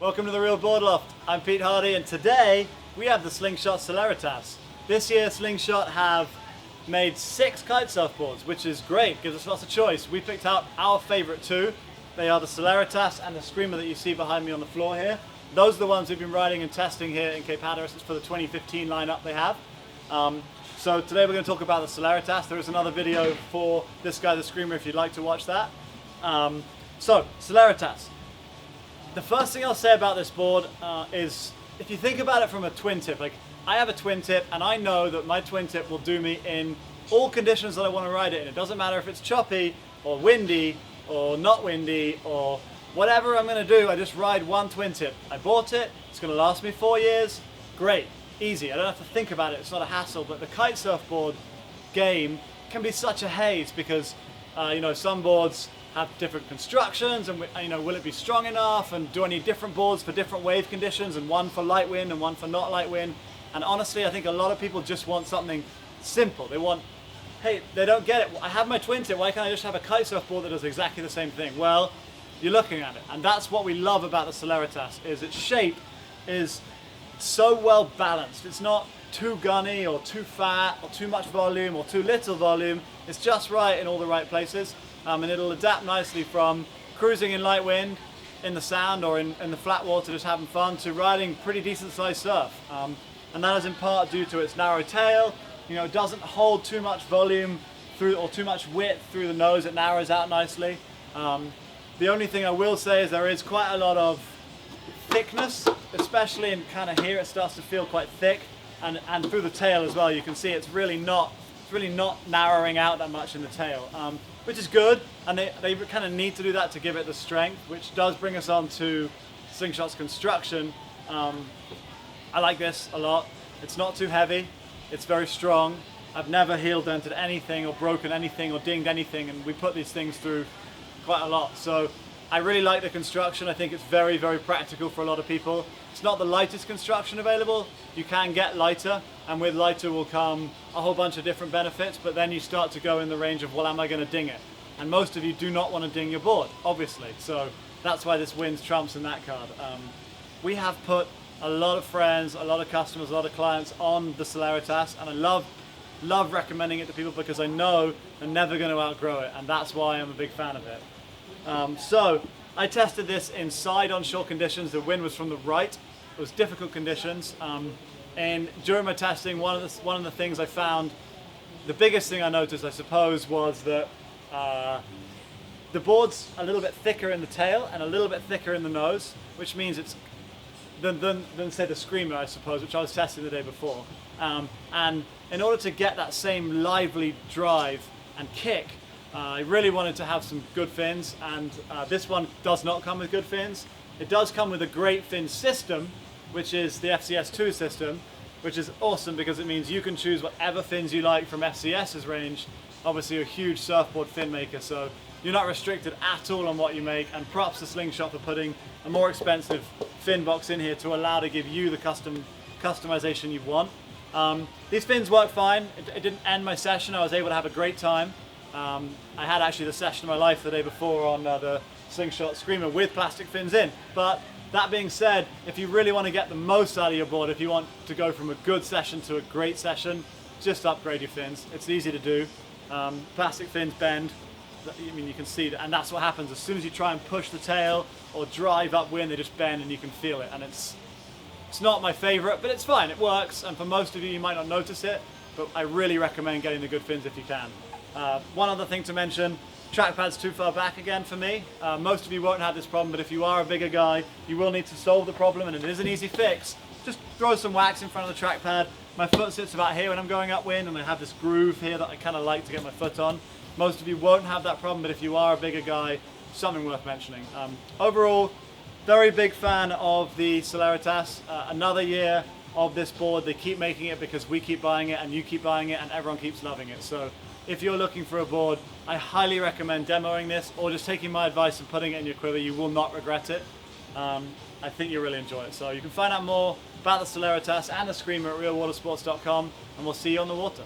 Welcome to the Real Board Loft. I'm Pete Hardy, and today we have the Slingshot Celeritas. This year Slingshot have made 6 kite surfboards, which is great, gives us lots of choice. We picked out our favorite 2. They are the Celeritas and the Screamer that you see behind me on the floor here. Those are the ones we've been riding and testing here in Cape Hatteras. It's for the 2015 lineup they have. So today we're going to talk about the Celeritas. There is another video for this guy, the Screamer, if you'd like to watch that. So, Celeritas. The first thing I'll say about this board is, if you think about it from a twin tip, like I have a twin tip and I know that my twin tip will do me in all conditions that I want to ride it in. It doesn't matter if it's choppy or windy or not windy or whatever I'm going to do, I just ride one twin tip. I bought it, it's going to last me 4 years, great, easy. I don't have to think about it, it's not a hassle. But the kite surfboard game can be such a haze because some boards have different constructions, and will it be strong enough, and do I need different boards for different wave conditions, and one for light wind and one for not light wind. And honestly, I think a lot of people just want something simple. They want, hey, they don't get it, I have my twin tip, why can't I just have a kite surfboard that does exactly the same thing? Well, you're looking at it, and that's what we love about the Celeritas, is its shape is so well balanced. It's not too gunny or too fat or too much volume or too little volume. It's just right in all the right places. And it'll adapt nicely from cruising in light wind, in the sand or in the flat water just having fun, to riding pretty decent sized surf. And that is in part due to its narrow tail. It doesn't hold too much volume through or too much width through the nose, it narrows out nicely. The only thing I will say is there is quite a lot of thickness, especially in kind of here it starts to feel quite thick, and through the tail as well. You can see it's really not narrowing out that much in the tail, which is good, and they kind of need to do that to give it the strength, which does bring us on to Slingshot's construction. I like this a lot. It's not too heavy, it's very strong. I've never heel dented anything or broken anything or dinged anything, and we put these things through quite a lot. So I really like the construction. I think it's very, very practical for a lot of people. It's not the lightest construction available. You can get lighter, and with lighter will come a whole bunch of different benefits, but then you start to go in the range of, well, am I going to ding it? And most of you do not want to ding your board, obviously. So that's why this wins trumps in that card. We have put a lot of friends, a lot of customers, a lot of clients on the Celeritas, and I love recommending it to people because I know they're never going to outgrow it, and that's why I'm a big fan of it. So I tested this inside on shore conditions. The wind was from the right. It was difficult conditions. And during my testing, one of the things I found, the biggest thing I noticed, I suppose, was that the board's a little bit thicker in the tail and a little bit thicker in the nose, which means it's than say the Screamer, I suppose, which I was testing the day before. And in order to get that same lively drive and kick, I really wanted to have some good fins, and this one does not come with good fins. It does come with a great fin system, which is the FCS2 system, which is awesome because it means you can choose whatever fins you like from FCS's range. Obviously a huge surfboard fin maker, so you're not restricted at all on what you make, and props to Slingshot for putting a more expensive fin box in here to allow to give you the customization you want. These fins work fine. It didn't end my session. I was able to have a great time. I had actually the session of my life the day before on the Slingshot Screamer with plastic fins in. But that being said, if you really want to get the most out of your board, if you want to go from a good session to a great session, just upgrade your fins. It's easy to do. Plastic fins bend. I mean, you can see that, and that's what happens as soon as you try and push the tail or drive upwind. They just bend, and you can feel it. And it's not my favorite, but it's fine. It works, and for most of you, you might not notice it, but I really recommend getting the good fins if you can. One other thing to mention, Trackpads too far back again for me. Most of you won't have this problem, but if you are a bigger guy, you will need to solve the problem, and it is an easy fix. Just throw some wax in front of the trackpad. My foot sits about here when I'm going upwind, and I have this groove here that I kind of like to get my foot on. Most of you won't have that problem, but if you are a bigger guy, something worth mentioning. Overall, very big fan of the Celeritas. Another year of this board. They keep making it because we keep buying it, and you keep buying it, and everyone keeps loving it. So if you're looking for a board, I highly recommend demoing this or just taking my advice and putting it in your quiver. You will not regret it. I think you'll really enjoy it. So you can find out more about the Celeritas and the Screamer at realwatersports.com, and we'll see you on the water.